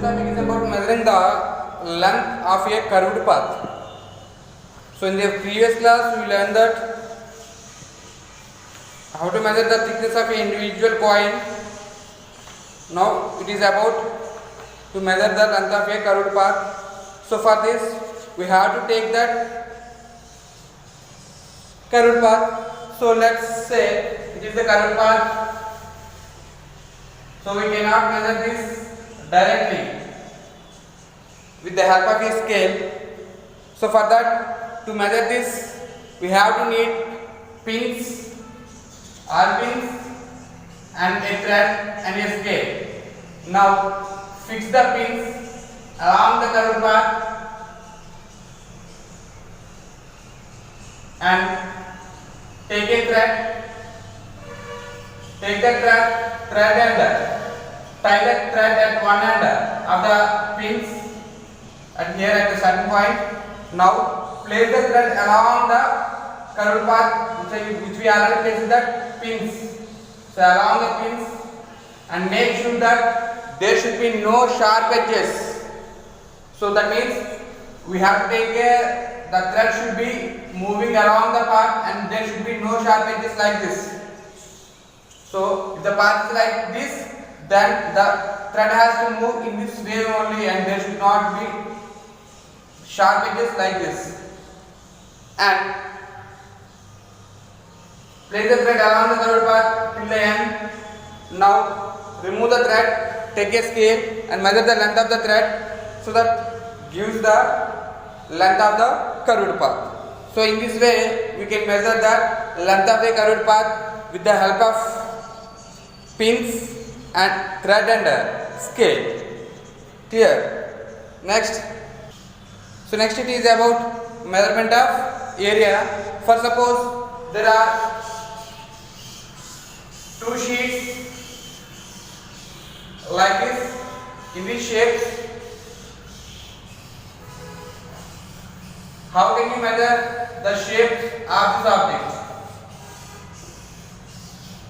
topic is about measuring the length of a curved path. So in the previous class we learned that how to measure the thickness of an individual coin. Now it is about to measure the length of a curved path. So for this we have to take that curved path. So let's say it is the curved path. So we cannot measure this directly with the help of a scale. So for that, to measure this, we have to need pins, R-pins and a thread and a scale. Now fix the pins along the curved path and take a thread. Take the thread end. Tie the thread at one end of the pins and here at the certain point. Now place the thread along the curved path which we already placed the pins. So along the pins and make sure that there should be no sharp edges. So that means we have to take care the thread should be moving along the path and there should be no sharp edges like this. So if the path is like this, then the thread has to move in this way only and there should not be sharp edges like this. And place the thread along the curved path till the end. Now remove the thread, take a scale and measure the length of the thread so that gives the length of the curved path. So in this way we can measure the length of the curved path with the help of pins and thread and scale. Clear? Next. So next it is about measurement of area. For suppose there are two sheets like this in these shapes. How can you measure the shape of this object?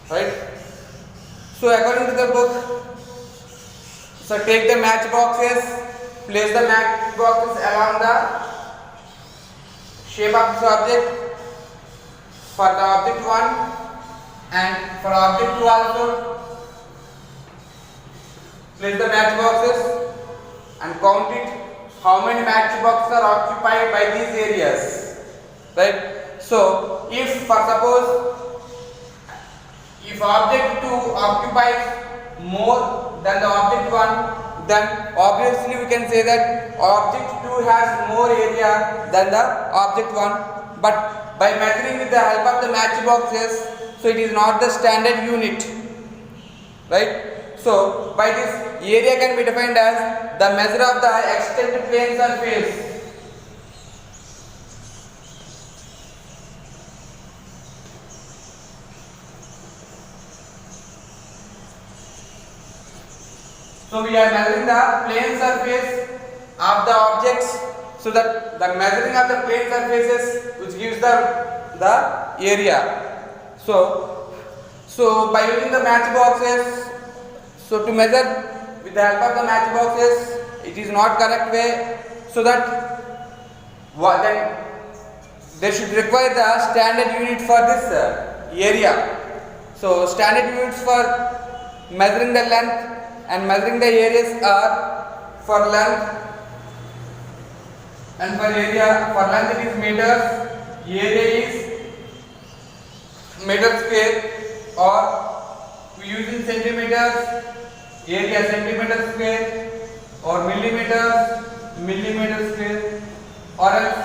Right? So according to the book, so take the match boxes, place the match boxes along the shape of this object for the object 1 and for object 2 also. Place the match boxes and count it how many match boxes are occupied by these areas. Right? So if for suppose if object 2 occupies more than the object 1, then obviously we can say that object 2 has more area than the object 1. But by measuring with the help of the match boxes, so it is not the standard unit. Right? So by this area can be defined as the measure of the extended plane surface. So we are measuring the plane surface of the objects, so that the measuring of the plane surfaces which gives the area. So by using the match boxes, so to measure with the help of the match boxes, it is not correct way, so that then they should require the standard unit for this area. So standard units for measuring the length and measuring the areas are for length and for area. For length it is meters, area is meter square, or we use in centimeters, area centimeter square, or millimeter square, or else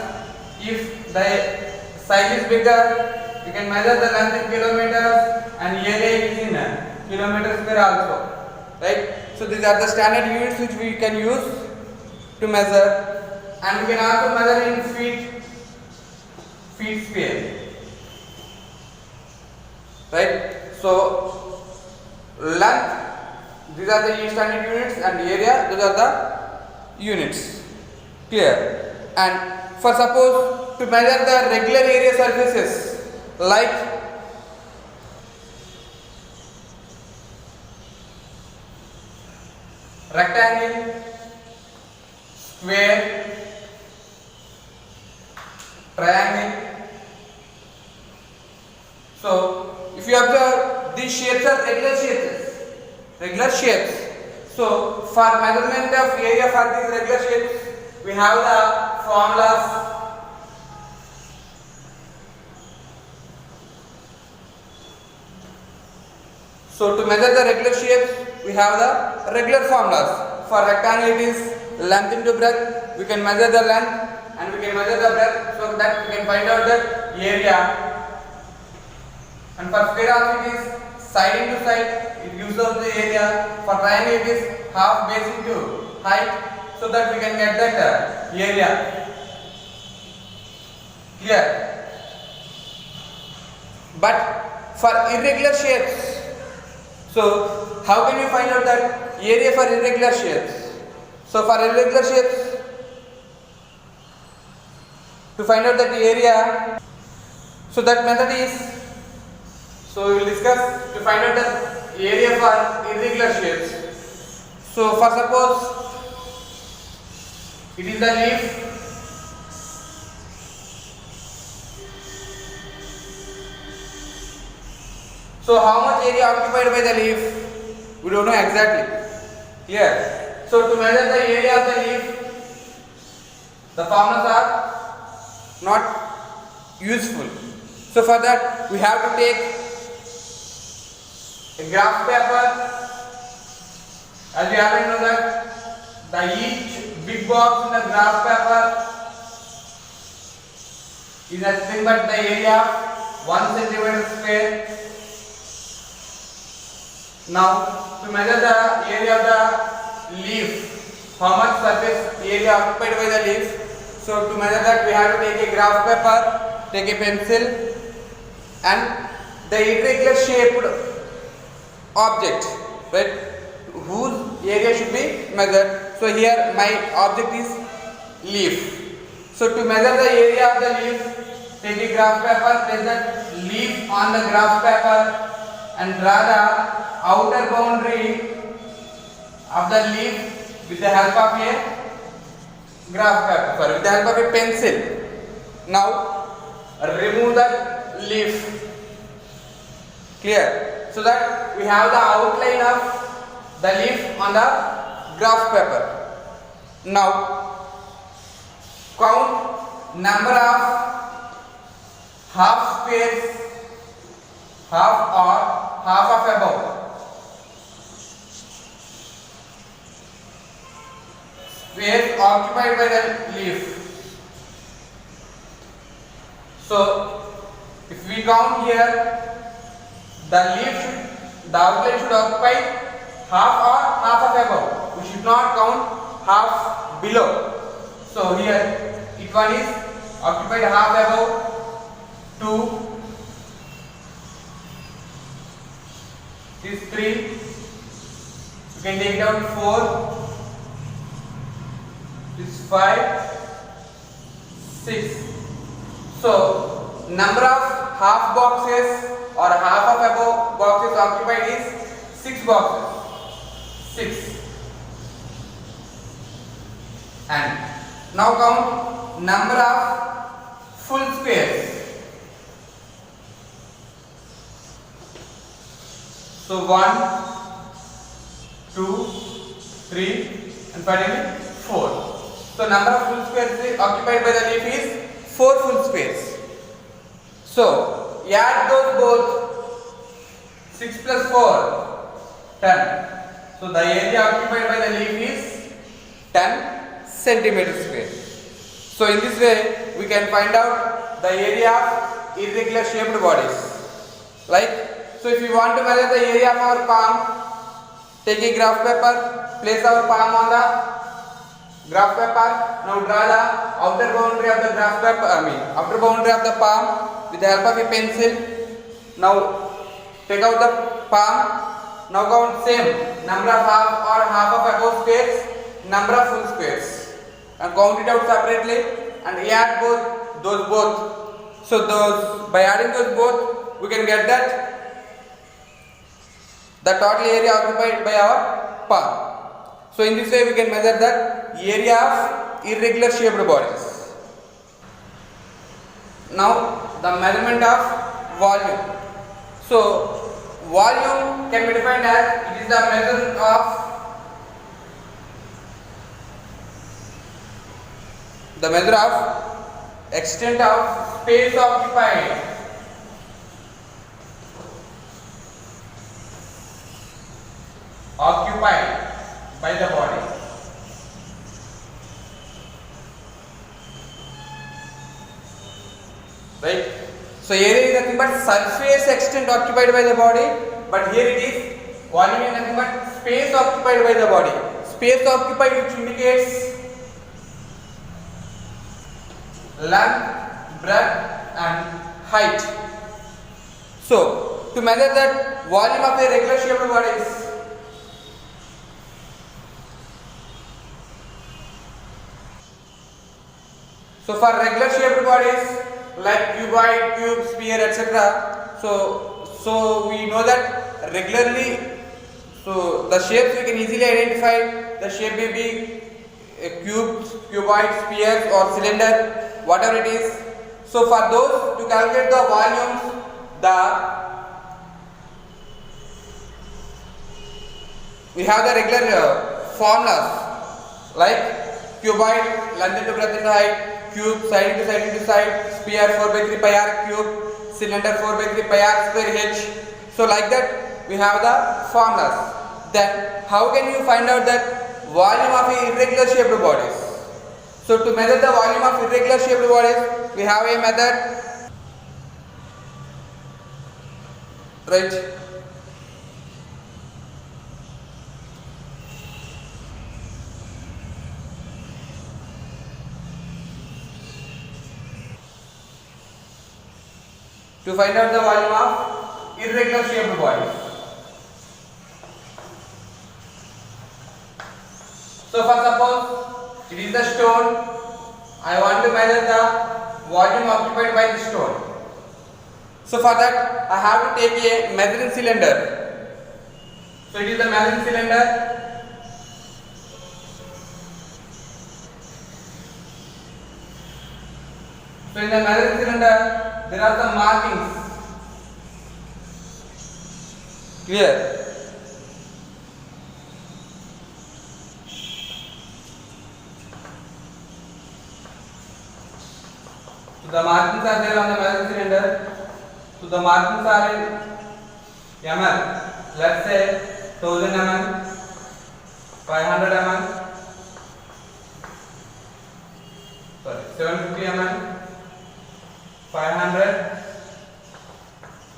if the size is bigger we can measure the length in kilometers and area is in kilometer square also. Right? So these are the standard units which we can use to measure, and we can also measure in feet square. Right? So length, these are the standard units, and area, those are the units. Clear? And for suppose to measure the regular area surfaces like rectangle, square, triangle. So if you observe, these shapes are regular shapes. So for measurement of area for these regular shapes, we have the formulas. So to measure the regular shapes, we have the regular formulas. For rectangle, it is length into breadth. We can measure the length and we can measure the breadth, so that we can find out the area. And for square also, it is side into side. It gives us the area. For triangle, it is half base into height, so that we can get that area. Clear? But for irregular shapes, so how can we find out that area for irregular shapes? So for irregular shapes, to find out that area, so that method is, so we will discuss to find out the area for irregular shapes. So for suppose it is the leaf. So how much area occupied by the leaf? We don't know exactly. Clear? So to measure the area of the leaf, the formulas are not useful. So for that, we have to take a graph paper. As you already know that each big box in the graph paper is nothing but the area 1 centimeter square. Now to measure the area of the leaf, how much surface area occupied by the leaf. So to measure that, we have to take a graph paper, take a pencil, and the irregular shaped object, right, whose area should be measured. So here my object is leaf. So to measure the area of the leaf, take a graph paper, place that leaf on the graph paper and draw the outer boundary of the leaf with the help of a graph paper, with the help of a pencil. Now remove the leaf. Clear? So that we have the outline of the leaf on the graph paper. Now count number of half squares, half or half of above. Squares occupied by the leaf. So if we count here, the outline should occupy half or half of above. We should not count half below. So here each one is occupied half above, 2, this 3, you can take it out 4, this 5, 6. So number of half boxes or half of above boxes occupied is 6 boxes. 6. And now count number of full squares. So 1, 2, 3 and finally 4. So number of full squares occupied by the leaf is 4 full squares. So add those both. 6 plus 4, 10. So the area occupied by the leaf is 10 centimeters square. So in this way we can find out the area of irregular shaped bodies. Like, so if you want to measure the area of our palm, take a graph paper, place our palm on the graph paper. Now draw the outer boundary of the graph paper, outer boundary of the palm with the help of a pencil. Now take out the palm. Now count same number of half or half of above squares, number of full squares, and count it out separately and add those both. So by adding those both, we can get that the total area occupied by our palm. So in this way we can measure the area of irregular shaped bodies. Now the measurement of volume. So volume can be defined as it is the measure of extent of space occupied by the body. Right? So area is nothing but surface extent occupied by the body, but here it is volume is nothing but space occupied by the body. Space occupied, which indicates length, breadth and height. So to measure that volume of a regular shaped body is so for regular shaped bodies like cuboid, cube, sphere, etc. So we know that regularly, so the shapes we can easily identify. The shape may be a cube, cuboid, sphere or cylinder, whatever it is. So for those to calculate the volumes, we have the regular formulas like cuboid, length into breadth into height, cube, side into side into side, sphere 4 by 3 pi r cube, cylinder 4 by 3 pi r square h. So like that we have the formulas. Then how can you find out that volume of irregular shaped bodies? So to measure the volume of irregular shaped bodies, we have a method, right? To find out the volume of irregular shaped bodies. So for suppose it is the stone, I want to measure the volume occupied by the stone. So for that I have to take a measuring cylinder. So it is the measuring cylinder. So in the measuring cylinder there are some markings. Clear? So the markings are there on the measuring cylinder. So the markings are in mm. Let's say 1000 mm, 500 mm, 750 mm, 500,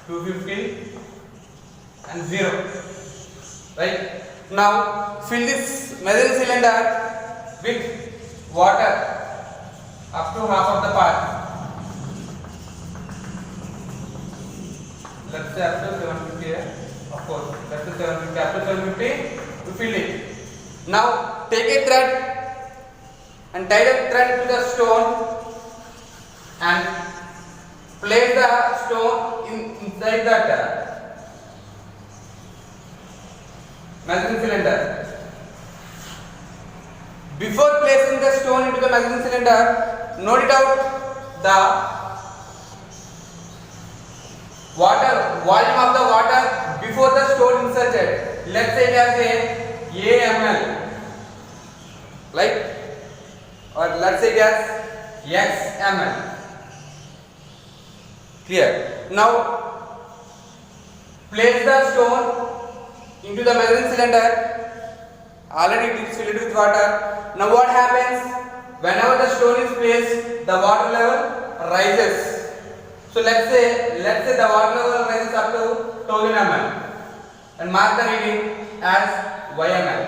250 and 0. Right? Now fill this measuring cylinder with water up to half of the part. Let's say up to 750 here. Of course, let's say 750, up to 750 to fill it. Now take a thread and tie the thread to the stone and place the stone inside that measuring cylinder. Before placing the stone into the measuring cylinder, note it out the volume of the water before the stone inserted. Let's say it has a ml, like, or let's say it has x ml. Clear? Now place the stone into the measuring cylinder. Already it is filled with water. Now what happens? Whenever the stone is placed, the water level rises. So let's say the water level rises up to 1000 ml and mark the reading as yml.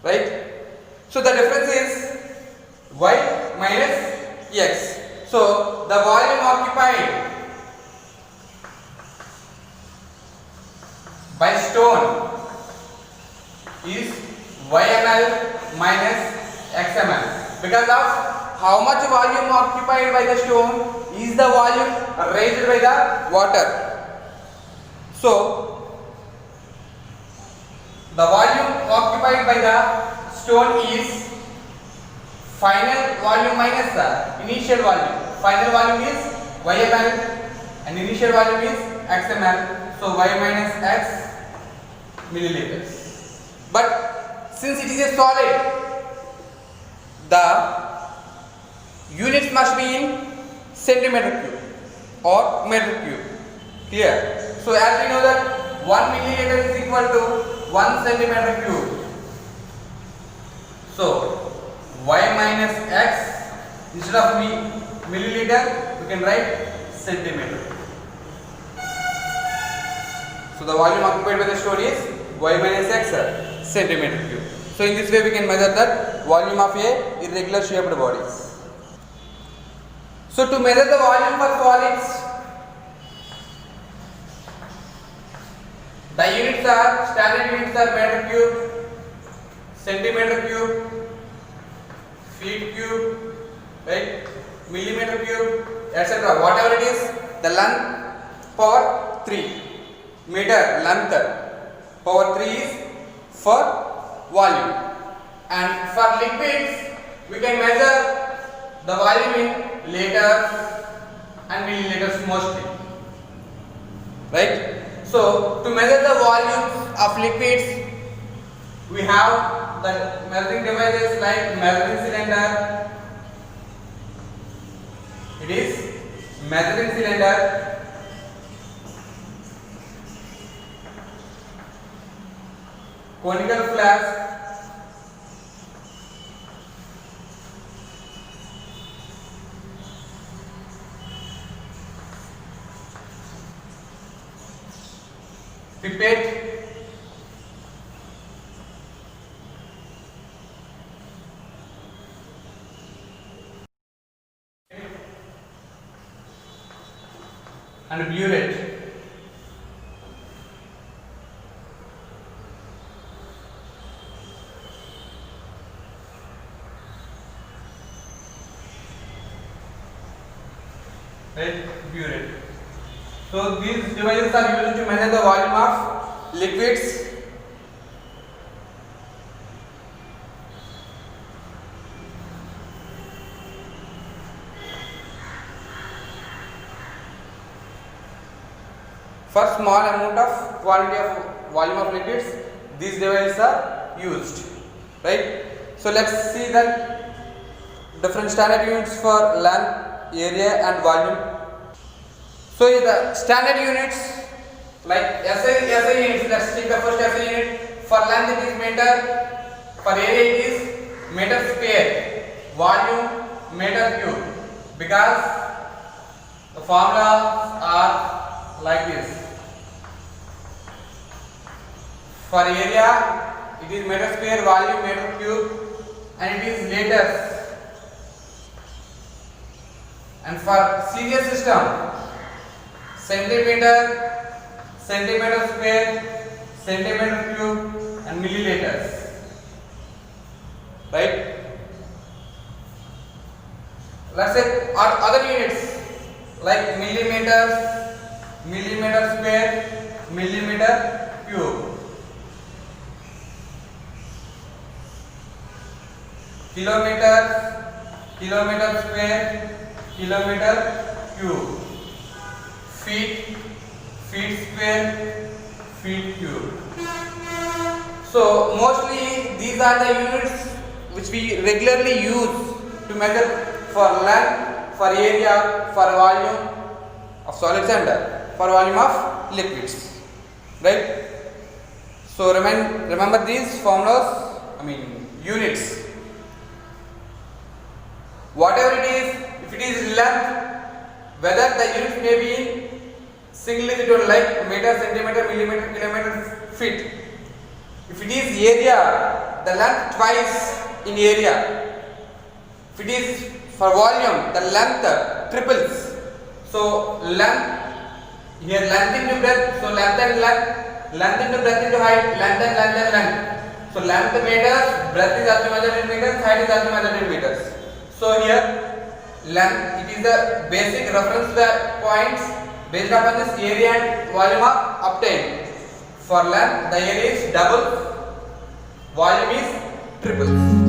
Right? So the difference is y minus x. So the volume occupied by stone is yml minus xml, because of how much volume occupied by the stone is the volume raised by the water. So the volume occupied by the stone is final volume minus the initial volume. Final volume is YML and initial volume is XML. So Y minus X milliliters. But since it is a solid, the units must be in centimeter cube or meter cube. Clear? So as we know that 1 milliliter is equal to 1 centimeter cube. So Y minus X, instead of milliliter, we can write centimeter. So the volume occupied by the stone is Y minus X centimeter cube. So in this way we can measure that volume of a irregular shaped bodies. So to measure the volume for solids, the units are, standard units are meter cube, centimeter cube, feet cube, right, millimeter cube, etc. Whatever it is, the length power 3, meter length power 3 is for volume, and for liquids we can measure the volume in liters and milliliters mostly, right? So to measure the volumes of liquids, we have the measuring devices like measuring cylinder. It is measuring cylinder, conical flask, pipette, and burette. Right, burette. So these devices are used to measure the volume of liquids. For small amount of quantity of volume of liquids, these devices are used, right? So let's see that different standard units for length, area and volume. So the standard units like SI units, let's take the first SI unit. For length it is meter, for area it is meter square, volume meter cube, because the formulas are like this. For area it is meter square, volume meter cube, and it is liters. And for serial system, centimeter, centimeter square, centimeter cube and milliliters, right? Let's say other units like millimeters, millimeter square, millimeter cube, kilometers, kilometer square, kilometer cube, feet, feet square, feet cube. So mostly these are the units which we regularly use to measure for length, for area, for volume of solids and for volume of liquids, right? So remember these formulas, units. Whatever it is, if it is length, whether the units may be in single digit like meter, centimeter, millimeter, kilometer, feet. If it is area, the length twice in area. If it is for volume, the length triples. So length, here length into breadth, so length and length, length into breadth into height, length and length and length. So length meters, breadth is also measured in meters, height is also measured in meters. So here length, it is the basic reference points based upon this area and volume are obtained. For length, the area is double, volume is triple.